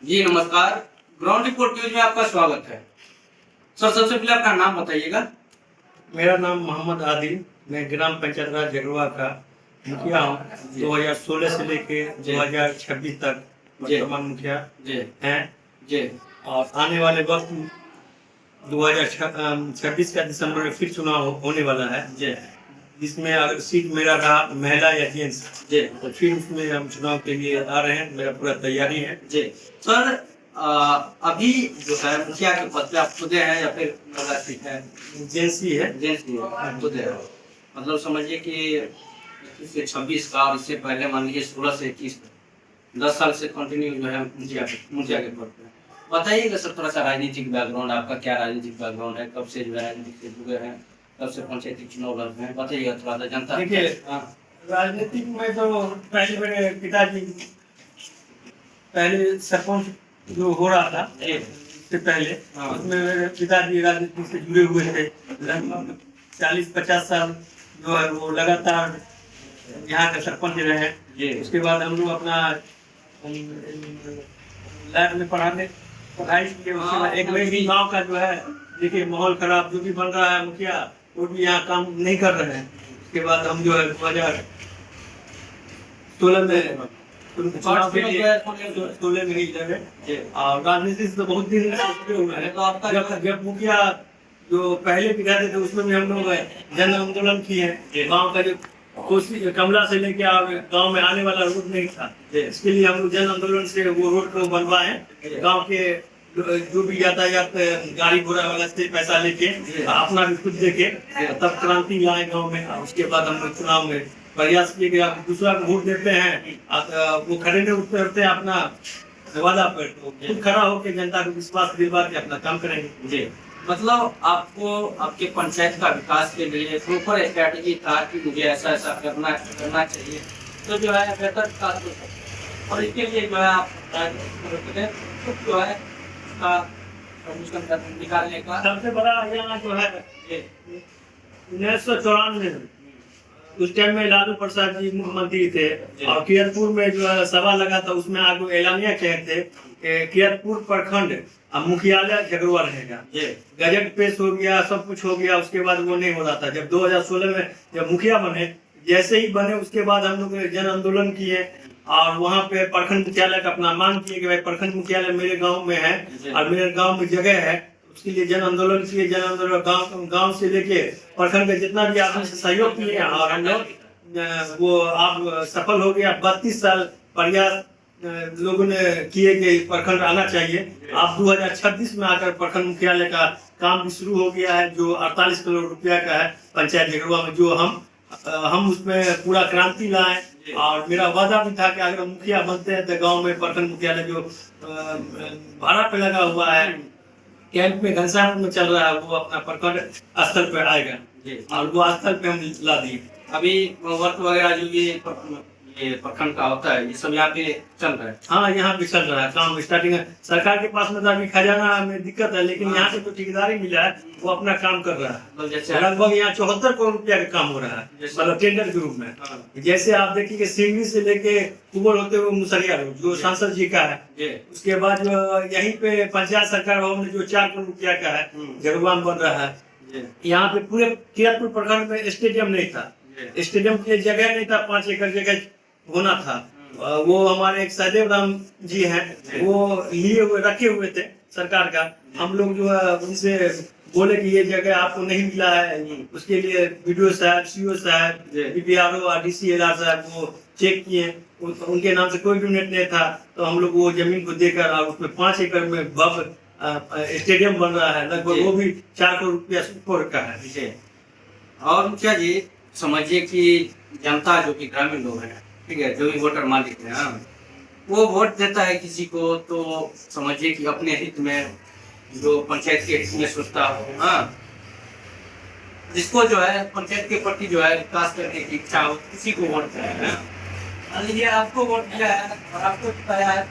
जी नमस्कार। Ground report news में आपका स्वागत है। सर सबसे पहले अपना नाम बताइएगा। मेरा नाम मोहम्मद आदिल, मैं ग्राम पंचायत राज झगड़ुआ का मुखिया हूँ। 2016 से लेके 2026 तक वर्तमान मुखिया हैं जी और आने वाले वक्त 2026 का दिसंबर में फिर चुनाव होने वाला है, जिसमें अगर सीट मेरा रहा महिला या जेंट्स तो फिर उसमें हम चुनाव के लिए आ रहे हैं। मेरा पूरा तैयारी है। जी सर, अभी जो है मुखिया के पद पे आप खुद हैं या फिर महिला सीट है? जेंट्स ही है। जेंट्स ही है, खुद है। मतलब समझिए कि 26 का और इससे पहले मान लीजिए 16 से 21 10 साल से कंटिन्यू जो है मुखिया के पद पे। बताइएगा सर थोड़ा सा राजनीतिक बैकग्राउंड, आपका क्या राजनीतिक बैकग्राउंड है, कब से जो है राजनीतिक से जुड़े हैं, कब से पंचायती चुनाव लड़ रहे हैं, बताइएगा थोड़ा सा जनता। देखिए, राजनीतिक में तो पहले मेरे पिताजी पहले सरपंच जो हो रहा था इससे पहले, उसमें मेरे पिताजी राजनीति से जुड़े हुए थे। लगभग 40-50 साल जो है वो लगातार यहाँ के सरपंच रहे। उसके बाद हम लोग अपना लाइफ में पढ़ाई किए। उसके बाद एक भी गाँव का जो है देखिए माहौल खराब, जो भी बन रहा है मुखिया वो भी यहाँ काम नहीं कर रहे हैं। उसके बाद हम जो है 2016 में चुनाव के लिए 16 में ही लगे और राजनीति से तो बहुत दिन जुड़े हुए हैं। जब मुखिया जो पहले बिठाते थे उसमें भी हम लोग जन आंदोलन किए हैं। गाँव का जो कोसी कमला से लेके गांव में आने वाला रोड नहीं था, इसके लिए हम लोग जन आंदोलन से वो रोड को बनवाए। गांव के जो भी यातायात गाड़ी घोड़ा वाला से पैसा लेके अपना भी खुद देके तब क्रांति लाए गांव में। उसके बाद हम लोग चुनाव में प्रयास किए कि आप दूसरा को वोट देते हैं, वो खड़े नहीं उतरते अपना वादा पर, तो खुद खड़ा होकर जनता को विश्वास दिलवा के अपना काम करेंगे। जी मतलब आपको आपके पंचायत का विकास के लिए प्रॉपर स्ट्रैटेजी था कि मुझे ऐसा ऐसा करना चाहिए, तो जो है बेहतर विकास हो सकता और इसके लिए जो है आप जो है निकालने का सबसे बड़ा यहाँ जो है 1994 उस टाइम में लालू प्रसाद जी मुख्यमंत्री थे और किरतपुर में जो है सभा लगा था, उसमें आगे एलानिया कहे थे किरतपुर प्रखंड अब मुख्यालय झगड़ुआ रहेगा। गजट पेश हो गया, सब कुछ हो गया, उसके बाद वो नहीं हो रहा था। जब 2016 में जब मुखिया बने, जैसे ही बने उसके बाद हम लोग जन आंदोलन किए और वहाँ पे प्रखंड मुख्यालय का अपना मांग किए कि भाई प्रखंड मुख्यालय मेरे गांव में है और मेरे गांव में जगह है। उसके लिए जन आंदोलन किए। जन आंदोलन गांव से लेके प्रखंड में जितना भी आदमी से सहयोग किए और हम लोग वो आप सफल हो गया। 32 साल प्रयास लोगों ने किए कि प्रखंड आना चाहिए। आप 2026 में आकर प्रखंड मुख्यालय का काम भी शुरू हो गया है, जो 48 करोड़ रुपया का है पंचायत झगड़ुआ में, जो हम उसमें पूरा क्रांति लाए। और मेरा वादा भी था कि अगर मुखिया बनते हैं तो गांव में प्रखंड मुख्यालय जो भाड़ा पे लगा हुआ है कैंप में घनश्याम में चल रहा है, वो अपना प्रखंड स्तर पे आएगा और वो स्थल पे हम ला दिए। अभी वर्क वगैरह जो ये प्रखंड का होता है ये सब यहाँ पे चल रहा है। हाँ, यहाँ पे चल रहा है काम। स्टार्टिंग सरकार के पास में तो अभी खजाना में दिक्कत है, लेकिन यहाँ पे जो ठेकेदारी मिला है वो अपना काम कर रहा है। लगभग यहाँ 74 करोड़ रुपया का काम हो रहा है, मतलब टेंडर के रूप में। जैसे आप देखिए सिवनी से लेके कुबर होते हुए मुसरिया रोड जो सांसद जी का है, उसके बाद यहीं पे पंचायत सरकार भवन जो 4 करोड़ रुपया का है झगड़ुआ में बन रहा है। यहाँ पे पूरे किरतपुर प्रखंड में स्टेडियम नहीं था, स्टेडियम के लिए जगह नहीं था, 5 एकड़ जगह होना था। वो हमारे एक सहदेव राम जी हैं, वो लिए हुए रखे हुए थे सरकार का। हम लोग जो है उनसे बोले कि ये जगह आपको नहीं मिला है, उसके लिए वीडियो साहब, सीओ साहब, बीपीआरओ और डीसीएलआर साहब वो चेक किए, उनके नाम से कोई यूनिट नहीं था। तो हम लोग वो जमीन को देकर और उसमें 5 एकड़ में भव्य स्टेडियम बन रहा है, लगभग वो भी 4 करोड़ रुपया से ऊपर का है। और मुखिया जी समझिए कि जनता जो कि ग्रामीण लोग हैं, ठीक है, जो भी वोटर मालिक है वो वोट देता है किसी को, तो समझिए कि अपने हित में जो पंचायत के हित में सोचता हो, जिसको जो है पंचायत के प्रति जो है विकास करने की इच्छा हो, किसी को वोट दिया है। ये आपको वोट दिया है और आपको बताया है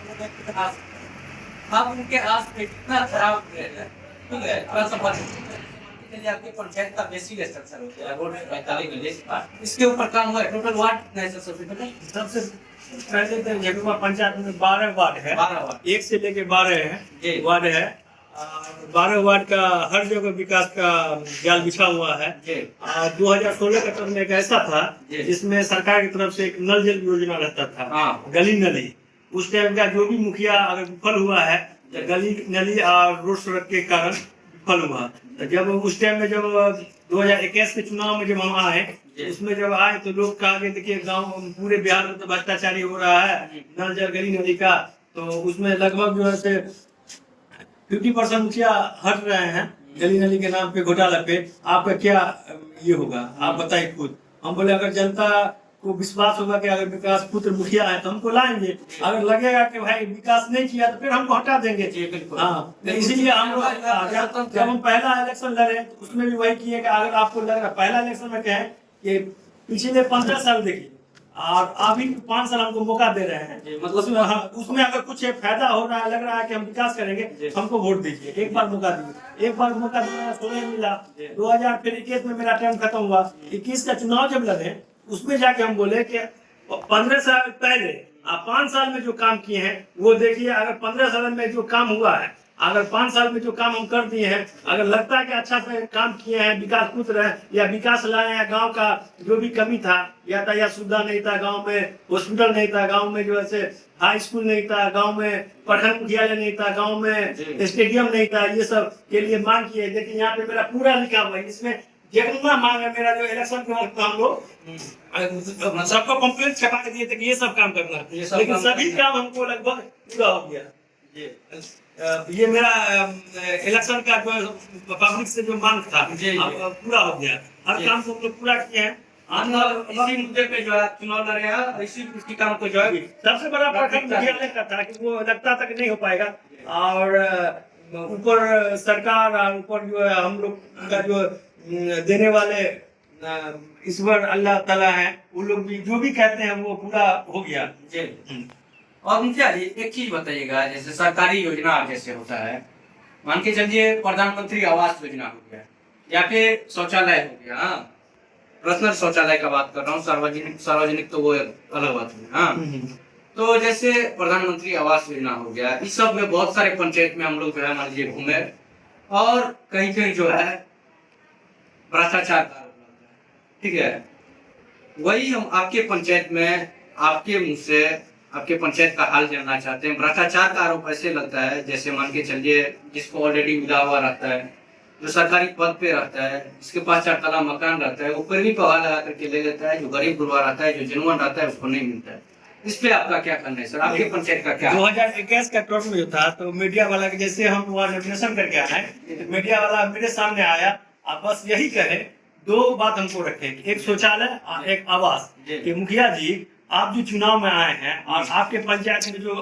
आप उनके आस पे कितना खराब, ठीक है, के लिए आपके पंचायत का बेसिक स्ट्रक्चर होता है, रोड 45 गली, इसके ऊपर काम हुआ है। टोटल वार्ड कितना है सर, सबसे पहले? सबसे पहले तो झगड़ुआ पंचायत में 12 वार्ड है, 12 वार्ड, 1 से लेके 12 जी। है वार्ड है। 12 वार्ड का हर जगह विकास का जाल बिछा हुआ है। जी। 2016 का टर्म में एक ऐसा था जी। जिसमें सरकार की तरफ से एक नल जल योजना रहता था, हाँ। गली नली। उस टाइम का जो भी मुखिया अगर विफल हुआ है तो गली नली और रोड सड़क के कारण विफल हुआ। तो जब उस टाइम में जब 2021 के चुनाव में जब हम आए, उसमें जब आए तो लोग कहा कि देखिए गांव पूरे बिहार में तो भ्रष्टाचारी हो रहा है, नल जल गली नली का, तो उसमें लगभग जो है से 50% मुखिया हट रहे हैं गली नली के नाम पे, घोटाला पे। आपका क्या ये होगा, आप बताइए खुद। हम बोले अगर जनता को विश्वास होगा कि अगर विकास पुत्र मुखिया है तो हमको लाएंगे, अगर लगेगा कि भाई विकास नहीं किया तो फिर हमको हटा देंगे। जी बिल्कुल। हाँ, तो इसीलिए हम लोग जब हम पहला इलेक्शन लड़े उसमें भी वही किए कि अगर आपको लग रहा है पहला इलेक्शन में कहें कि पिछले 15 साल देखिए और अभी 5 साल हमको मौका दे रहे हैं, मतलब उसमें अगर कुछ फायदा हो रहा है, लग रहा है कि हम विकास करेंगे, हमको वोट दीजिए, एक बार मौका दीजिए। एक बार मौका 2016 में मिला, 2021 में मेरा टाइम खत्म हुआ, 21 का चुनाव जब लड़े उसमें जाके हम बोले कि 15 साल पहले आप 5 साल में जो काम किए हैं वो देखिए। अगर 15 साल में जो काम हुआ है, अगर 5 साल में जो काम हम कर दिए हैं, अगर लगता है कि अच्छा से काम किए हैं, विकास पुत्र है या विकास लाए हैं, गांव का जो भी कमी था, यातायात सुविधा नहीं था गांव में, हॉस्पिटल नहीं था गांव में, जो है हाई स्कूल नहीं था गांव में, प्रखंड मुख्यालय नहीं था गांव में, स्टेडियम नहीं था, ये सब के लिए मांग किए। देखिए यहाँ पे मेरा पूरा लिखा हुआ है, इसमें जितना मांग है मेरा जो इलेक्शन के वक्त हम लोग सबको कंप्लेंट छपा के दिए थे कि ये सब काम करना है, लेकिन सभी काम हमको लगभग पूरा हो गया। ये मेरा इलेक्शन का जो पब्लिक से जो मांग था पूरा हो गया, हर काम को हम लोग पूरा किए हैं। इसी मुद्दे पे जो है चुनाव लड़े हैं, इसी काम को जो है सबसे बड़ा प्रखंड मुख्यालय का था कि वो लगता तक नहीं हो पाएगा, और ऊपर सरकार और ऊपर जो है हम लोग का जो देने वाले ईश्वर अल्लाह ताला है, वो लोग भी जो भी कहते हैं वो पूरा हो गया। जी। और मुखिया जी एक चीज बताइएगा, जैसे सरकारी योजना जैसे होता है, मान के चलिए प्रधानमंत्री आवास योजना हो गया या फिर शौचालय हो गया, हाँ पर्सनल शौचालय का बात कर रहा हूँ, सार्वजनिक तो वो अलग बात है। हाँ, तो जैसे प्रधानमंत्री आवास योजना हो गया, इस सब में बहुत सारे पंचायत में हम लोग जो है मान लीजिए घूमे, और कहीं कहीं जो है भ्रष्टाचार का आरोप लग रहा है, ठीक है। वही हम आपके पंचायत में आपके मुंह से आपके पंचायत का हाल जानना चाहते हैं। भ्रष्टाचार का आरोप ऐसे लगता है जैसे मान के चलिए जिसको ऑलरेडी मिला हुआ रहता है, जो सरकारी पद पे रहता है, जिसके पास 4 तला मकान रहता है, वो पैरवी पे हवा लगा करके ले लेता है। जो गरीब गुरबा रहता है, जो जनवन रहता है, उसको नहीं मिलता है। इस पे आपका क्या कहना है सर, आपके पंचायत का क्या? 2021 का टर्म जो था तो मीडिया वाला के जैसे हम वहाँ नॉमिनेशन करके आए, तो मीडिया वाला मेरे सामने आया, आप बस यही कहे, 2 बात हमको रखे, एक शौचालय और एक आवास। कि मुखिया जी आप जो चुनाव में आए हैं और आपके पंचायत में जो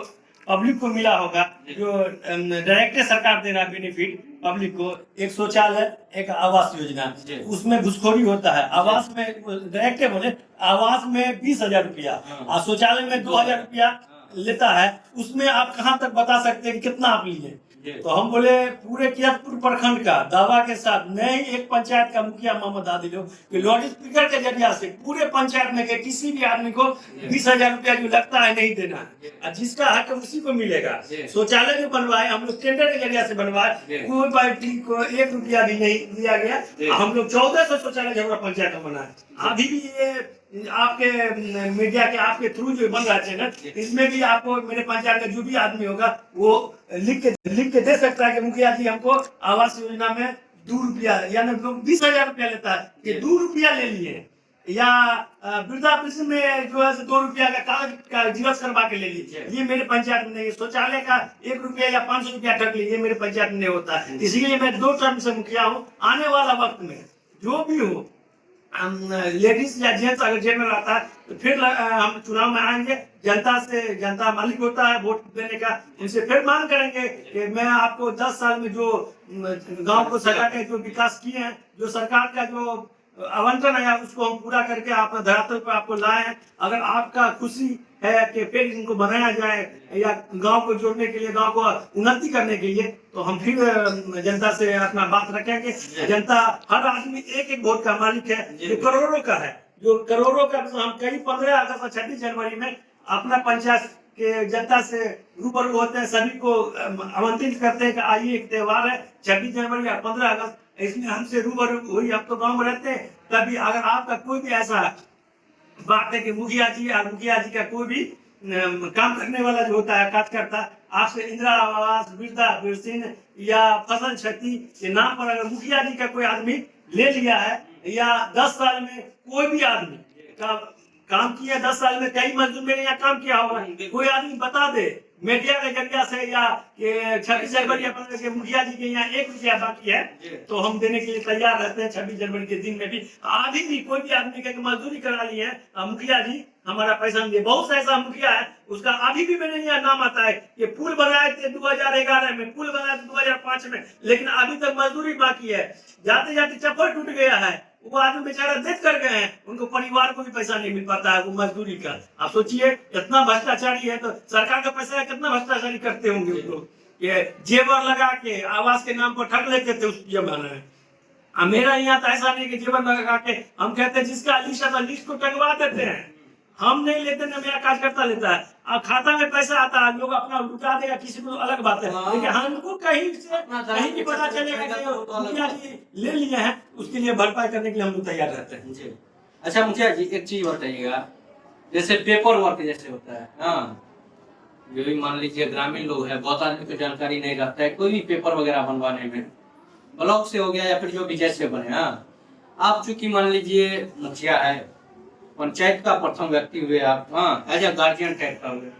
पब्लिक को मिला होगा, जो डायरेक्ट सरकार दे रहा है बेनिफिट पब्लिक को, एक शौचालय एक आवास योजना, उसमें घुसखोरी होता है। आवास में डायरेक्ट बोले आवास में 20,000 रुपया और शौचालय में 2,000 रुपया लेता है, उसमें आप कहाँ तक बता सकते हैं कि कितना आप लिए? तो हम बोले पूरे कियातपुर प्रखंड का दावा के साथ, मैं ही एक पंचायत का मुखिया मोहम्मद आदिल हूँ कि लाउड स्पीकर के जरिया से पूरे पंचायत में के किसी भी आदमी को 20,000 रुपया जो लगता है नहीं देना है, और जिसका हक है उसी को मिलेगा। शौचालय जो बनवाए हम लोग टेंडर के जरिया से बनवाए, कोई पार्टी को 1 रुपया भी नहीं दिया गया। हम लोग 1400 शौचालय झगड़ा पंचायत में बनाए। अभी भी ये आपके मीडिया के आपके थ्रू जो बन रहा है चैनल, इसमें भी आपको मेरे पंचायत का जो भी आदमी होगा वो लिख के दे सकता है कि मुखिया जी हमको आवास योजना में 2 रुपया यानी 20,000 रुपया लेता है, ये 2 रुपया ले लिए, या वृद्धा पेंशन में जो है 2 रुपया का कागज का जिरक्स करवा के ले लीजिए, ये मेरे पंचायत में नहीं। शौचालय का 1 रुपया या 500 रुपया ठग लीजिए, मेरे पंचायत में नहीं होता। इसीलिए मैं 2 टर्म से मुखिया हूँ। आने वाला वक्त में जो भी हो, लेडीज या जेंट्स अगर जेल में रहता है तो फिर हम चुनाव में आएंगे, जनता से, जनता मालिक होता है वोट देने का, उनसे फिर मांग करेंगे कि मैं आपको 10 साल में जो गांव को सजा के जो विकास किए हैं, जो सरकार का जो आवंटन है उसको हम पूरा करके आप धरातल पर आपको लाए हैं। अगर आपका खुशी है कि फिर इनको बनाया जाए या गांव को जोड़ने के लिए, गांव को उन्नति करने के लिए, तो हम फिर जनता से अपना बात रखेंगे। जनता, हर आदमी एक एक वोट का मालिक है, जो करोड़ों का है, जो करोड़ों का। हम कई 15 अगस्त और 26 जनवरी में अपना पंचायत के जनता से रूबरू होते हैं, सभी को आमंत्रित करते हैं कि आइए, एक त्योहार है 26 जनवरी या 15 अगस्त, इसमें हमसे रूबरू हुई। अब तो गांव में रहते हैं, तभी अगर आपका कोई भी ऐसा बात है कि मुखिया जी और मुखिया जी का कोई भी काम करने वाला जो होता है, कार्यकर्ता, आपसे इंदिरा आवास, वृद्धा पेंशन या फसल क्षति के नाम पर अगर मुखिया जी का कोई आदमी ले लिया है, या 10 साल में कोई भी आदमी का काम किया, 10 साल में कई मजदूर मेरे यहाँ काम किया होगा, कोई आदमी बता दे मीडिया के जरिया से, या 26 जनवरी या 15 के मुखिया जी के यहाँ 1 रुपया बाकी है, तो हम देने के लिए तैयार रहते हैं। 26 जनवरी के दिन में भी आदमी भी कोई भी आदमी का मजदूरी करा ली है, मुखिया जी हमारा पैसा नहीं दे। बहुत सा ऐसा मुखिया है, उसका अभी भी मेरे यहाँ नाम आता है कि पुल बनाए थे 2011 में, पुल बनाए थे 2005 में, लेकिन अभी तक मजदूरी बाकी है। जाते जाते चप्पल टूट गया है, वो आदमी बेचारा डेथ कर गए हैं, उनको परिवार को भी पैसा नहीं मिल पाता है वो मजदूरी का। आप सोचिए, इतना भ्रष्टाचारी है, तो सरकार का पैसा कितना भ्रष्टाचारी करते होंगे वो लोग। ये जेवर लगा के आवास के नाम पर ठग लेते थे उस जमाने में। मेरा यहाँ तो ऐसा नहीं कि जेवर लगा के हम कहते हैं जिसका लिस्ट है लिस्ट को टगवा देते हैं, हम नहीं लेते ना, मेरा कार्यकर्ता लेता है। अब खाता में पैसा आता है, लोग अपना लुटा देगा किसी को, अलग बात है, लेकिन हमको कहीं से कहीं भी पता चलेगा कि मुखिया जी ले लिए हैं, उसके लिए भरपाई करने के लिए हम लोग तैयार रहते हैं जी। अच्छा मुखिया जी, एक चीज बताइएगा, जैसे पेपर वर्क जैसे होता है, हाँ, जो भी मान लीजिए ग्रामीण लोग है, बहुत आदमी को जानकारी नहीं रहता है, कोई भी पेपर वगैरह बनवाने में, ब्लॉक से हो गया या फिर जो भी जैसे बने, हाँ, आप चूंकि मान लीजिए मुखिया है, पंचायत का प्रथम व्यक्ति हुए आप, हाँ, एज ए गार्जियन टाइप का हुए,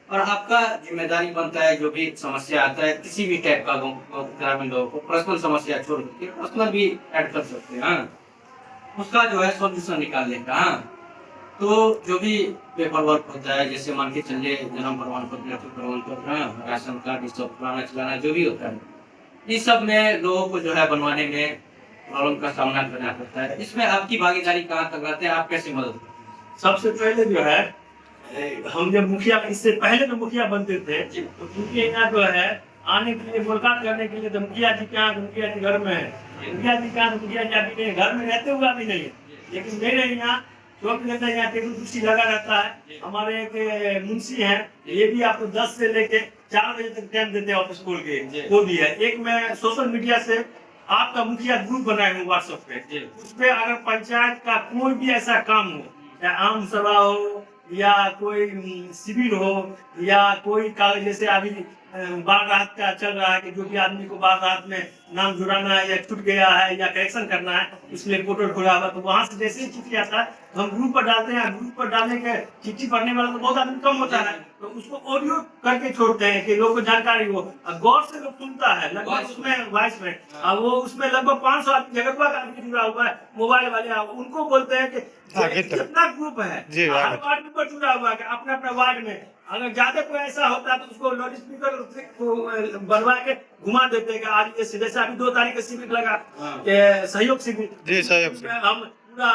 और आपका जिम्मेदारी बनता है जो भी समस्या आता है किसी भी टाइप का ग्रामीण लोगों को, पर्सनल समस्या छोड़ के पर्सनल भी ऐड कर सकते हैं, हाँ, उसका जो है सॉल्यूशन निकालने का, हाँ, तो जो भी पेपर वर्क होता है, जैसे मान के चलिए जन्म प्रमाण पत्र, मृत्यु प्रमाण पत्र, राशन कार्ड, ये सब पुराना चलाना जो भी होता है, इस सब में लोगों को जो है बनवाने में प्रॉब्लम का सामना करना पड़ता है। इसमें आपकी भागीदारी कहाँ तक रहती है, आप कैसे मदद करते हैं? सबसे पहले जो है, हम जब मुखिया, इससे पहले तो मुखिया बनते थे, तो मुखिया यहाँ जो है आने के लिए, मुलाकात करने के लिए, तो मुखिया जी के यहाँ, मुखिया जी घर में है, मुखिया जी के यहाँ, मुखिया जी अभी नहीं, घर में रहते हुए अभी नहीं है, लेकिन मेरे यहाँ चौक लेते हैं, यहाँ टेबल कुर्सी लगा रहता है। हमारे एक मुंशी हैं, ये भी आपको 10 से लेके 4 बजे तक टाइम देते हैं ऑफिस खोल के, वो भी है। एक मैं सोशल मीडिया से आपका मुखिया ग्रुप बनाए हूँ व्हाट्सएप पे, उस पे अगर पंचायत का कोई भी ऐसा काम हो, या आम सभा हो, या कोई शिविर हो, या कोई कागज, जैसे अभी बाढ़ राहत का चल रहा है कि जो भी आदमी को बाढ़ राहत में नाम जुड़ाना है, या छूट गया है, या करेक्शन करना है, इसलिए पोर्टल खोला हुआ, तो वहां से जैसे ही चिट्ठी आता है तो हम ग्रुप पर डालते हैं। ग्रुप पर डालने के चिट्ठी पढ़ने वाला तो बहुत आदमी कम होता है, तो उसको ऑडियो करके छोड़ते हैं कि लोगों को जानकारी हो, गौर से लोग सुनता है, लगभग उसमें वॉइस में, और वो उसमें लगभग 500 आदमी जगतवा का आदमी जुड़ा हुआ है, मोबाइल वाले, उनको बोलते हैं कि कितना ग्रुप है, हर वार्ड पर जुड़ा हुआ है, अपने अपने वार्ड में अगर ज्यादा कोई ऐसा होता है तो उसको लाउड स्पीकर बनवा के घुमा देते हैं कि आज ये जैसे अभी 2 तारीख का शिविर लगा, सहयोग शिविर जी, सहयोग हम पूरा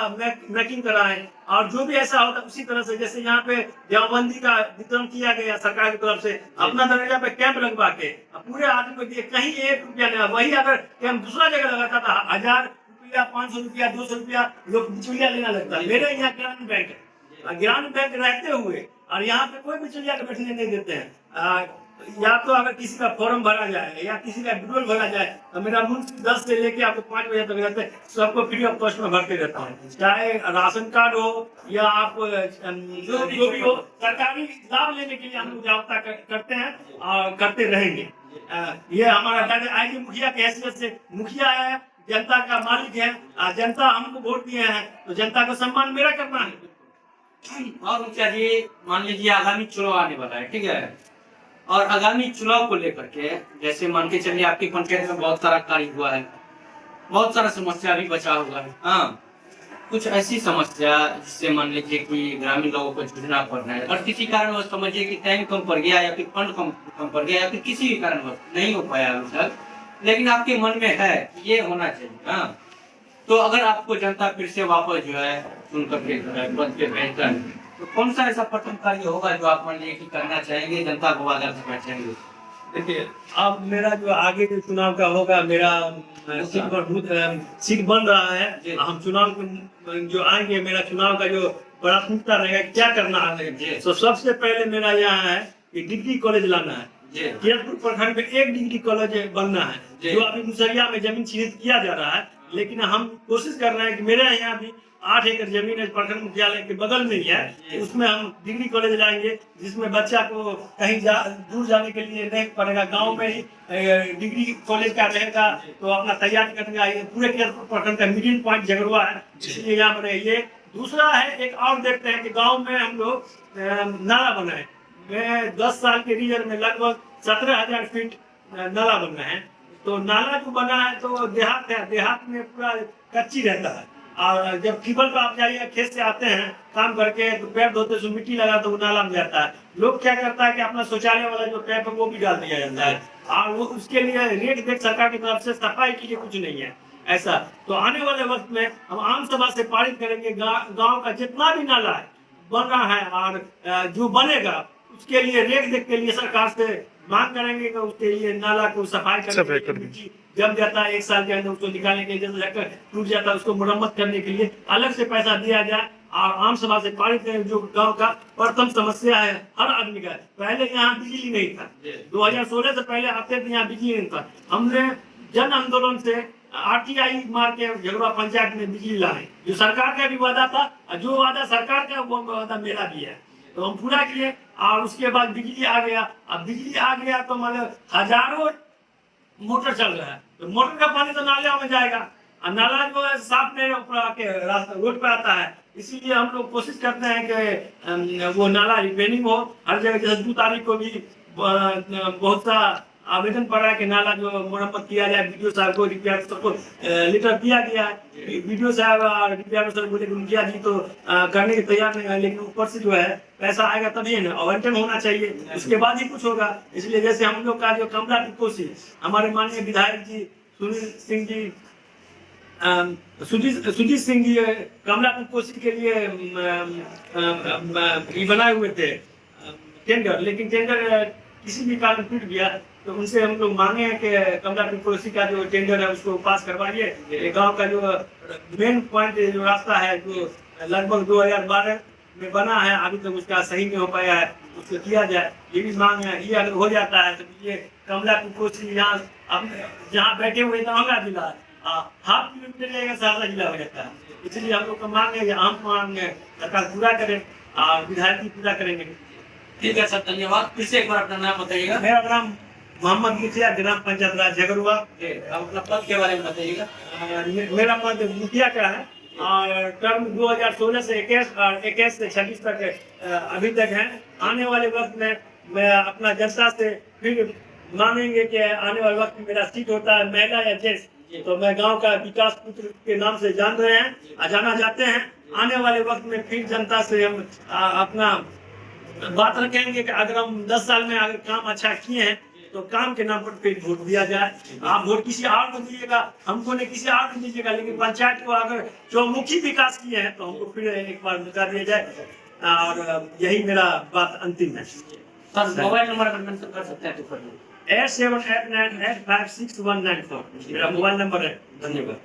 मैकिंग कराएं, और जो भी ऐसा होता है उसी तरह से, जैसे यहाँ पे देवबंदी का वितरण किया गया सरकार की तरफ से, अपना दर्जा पे कैंप लगवा के पूरे आदमी को दिए, कहीं 1 रुपया नहीं। वही अगर कैंप दूसरा जगह लगाता था 1000 रुपया, 500 रुपया, 200 रुपया लोग बिचौलिया लेना लगता है। मेरे यहाँ ग्रामीण बैंक है, ग्रामीण बैंक रहते हुए और यहाँ पे कोई बिचौलिया के बैठने नहीं देते हैं। या तो अगर किसी का फॉर्म भरा जाए या किसी का विड्रॉल भरा जाए तो मेरा मुंशी 10 से लेके आपको 5 बजे तक रहते हैं, सबको फ्री ऑफ कॉस्ट में भरते रहता है, चाहे राशन कार्ड हो या आप जो भी हो, सरकारी लाभ लेने के लिए हम लोग जागरूकता करते हैं और करते रहेंगे। ये हमारा आईजी मुखिया की हैसियत से, मुखिया है, जनता का मालिक है, जनता हमको वोट दिए हैं तो जनता का सम्मान मेरा करना है। और मुखिया जी, मान लीजिए आगामी चुनाव आने वाला है, ठीक है, और आगामी चुनाव को लेकर के जैसे मान के चलिए आपकी पंचायत में बहुत सारा कार्य हुआ है, बहुत सारा समस्या भी बचा हुआ है, हाँ, कुछ ऐसी समस्या जिससे मान लीजिए कि ग्रामीण लोगों को जूझना पड़ रहा है, और किसी कारण समझिए कि टाइम कम पड़ गया या फिर फंड कम पड़ गया या फिर किसी भी कारण नहीं हो पाया अभी तक, लेकिन आपके मन में है ये होना चाहिए, हाँ, तो अगर आपको जनता फिर से वापस जो है सुन करके पद पे भेजता है तो कौन सा ऐसा प्रथम कार्य होगा जो आप मान लीजिए कि करना चाहेंगे, जनता को आधार से बैठेंगे? देखिए, अब मेरा जो आगे जो चुनाव का होगा, मेरा सीट बन रहा जी। है। हम चुनाव जो आएंगे, मेरा चुनाव का जो प्राथमिकता रहेगा, क्या करना है। जी। तो सबसे पहले मेरा यहाँ है कि डिग्री कॉलेज लाना है। जी। किरतपुर प्रखंड में एक डिग्री कॉलेज बनना है, जी। जो अभी मुसरिया में जमीन चिन्हित किया जा रहा है। लेकिन हम कोशिश कर रहे हैं कि मेरे यहाँ भी 8 एकड़ जमीन है, प्रखंड मुख्यालय के बगल में ही है। उसमें हम डिग्री कॉलेज लाएंगे, जिसमें बच्चा को कहीं दूर जाने के लिए नहीं पड़ेगा, गांव में ही डिग्री कॉलेज का रहेगा। तो अपना तैयारी करेगा। ये पूरे किरतपुर प्रखंड का मीडियम पॉइंट झगड़ुआ है, इसलिए यहाँ पर ये। दूसरा है, एक और देखते हैं कि गाँव में हम लोग नाला बनाए। मैं 10 साल के रीजन में लगभग 17,000 फीट नाला बना है। तो नाला जो बना है, तो देहात है, देहात में पूरा कच्ची रहता है। और जब टिबल पर आप जाइए, खेत से आते हैं काम करके, तो पैर धोते से मिट्टी लगा तो वो नाला में जाता है। लोग क्या करता है कि अपना शौचालय वाला जो पैप है वो भी डाल दिया जाता है, और वो उसके लिए रेट देख सरकार की तरफ से सफाई के लिए कुछ नहीं है ऐसा। तो आने वाले वक्त में हम आम सभा से पारित करेंगे, गाँव का जितना भी नाला है बन रहा है और जो बनेगा उसके लिए रेट देख के लिए सरकार से मांग करेंगे कि उसके लिए नाला को सफाई करने, जम जाता है 1 साल के अंदर उसको निकालने के लिए, जैसे टूट जाता है उसको मुरम्मत करने के लिए अलग से पैसा दिया जाए। और आम सभा से पारित करें, जो गांव का प्रथम समस्या है हर आदमी का। पहले यहाँ बिजली नहीं था, 2016 से पहले आते थे यहाँ बिजली नहीं था। हमने जन आंदोलन से RTI मार के झगड़ुआ पंचायत में बिजली लाए, जो सरकार का भी वादा था, जो वादा सरकार का वो वादा मेरा भी है, तो हम पूरा किए। और उसके बाद बिजली आ गया। अब बिजली आ गया तो मतलब हजारों मोटर चल रहा है, तो मोटर का पानी तो नाले में जाएगा, और नाला जो है साफ नहीं ऊपर आके रास्ता रोड पे आता है। इसीलिए हम लोग कोशिश करते हैं कि वो नाला रिपेयरिंग हो हर जगह। जैसे 2 तारीख को भी बहुत सा आवेदन पड़ा है कि नाला जो मुरम्मत किया जाए। बीडीओ साहब को, रिपेयर सबको लेटर दिया गया है। बीडीओ साहब और रिपेयर साहब बोले कि मुखिया जी तो करने के तैयार नहीं है, लेकिन ऊपर से जो है पैसा आएगा तभी है ना, आवंटन होना चाहिए, उसके बाद ही कुछ होगा। इसलिए जैसे हम लोग का जो कमला टिकोसी, हमारे माननीय विधायक जी सुनील सिंह जी, सुजीत सिंह जी कमला टिकोसी के लिए बनाए हुए थे टेंडर, लेकिन टेंडर किसी भी कारण टूट गया। तो उनसे हम लोग मांगे हैं कि कमला टिकोसी का जो टेंडर है उसको पास करवाइए। गांव का जो मेन पॉइंट जो रास्ता है, जो लगभग 2012 में बना है, अभी तक उसका सही नहीं हो पाया है, उसको किया जाए, ये भी मांग है। ये अगर हो जाता है तो ये कमला टिकोसी यहाँ जहाँ बैठे हुए दरभंगा जिला है, 1/2 किलोमीटर जाएगा सहरसा जिला हो जाता है। इसलिए हम लोग का मांग है, हम मांग सरकार पूरा करें और विधायक भी पूरा करेंगे। ठीक है सर, धन्यवाद। फिर से एक बार अपना नाम बताइएगा। मेरा नाम मोहम्मद मुखिया, ग्राम पंचायत राज झगड़ुआ। अपना पद के बारे में बताइएगा। मेरा पद मुखिया का है और टर्म 2016 से 21 से 26 तक अभी तक है। आने वाले वक्त में मैं अपना जनता से फिर मांगेंगे कि आने वाले वक्त में मेरा सीट होता है महिला या जेंट्स, तो मैं गांव का विकास पुत्र के नाम से जान रहे हैं, जाना जाते हैं। आने वाले वक्त में फिर जनता से हम अपना बात रखेंगे कि अगर हम 10 साल में अगर काम अच्छा किए हैं तो काम के नाम पर फिर वोट दिया जाए। आप वोट किसी और को दीजिएगा, हमको नहीं किसी और को दीजिएगा, लेकिन पंचायत को अगर चौमुखी विकास किए हैं तो हमको फिर एक बार बता दिया जाए। और यही मेरा बात अंतिम है। सर मोबाइल नंबर अगर मेंशन कर सकते हैं तो 8789856194 मेरा मोबाइल नंबर है। धन्यवाद।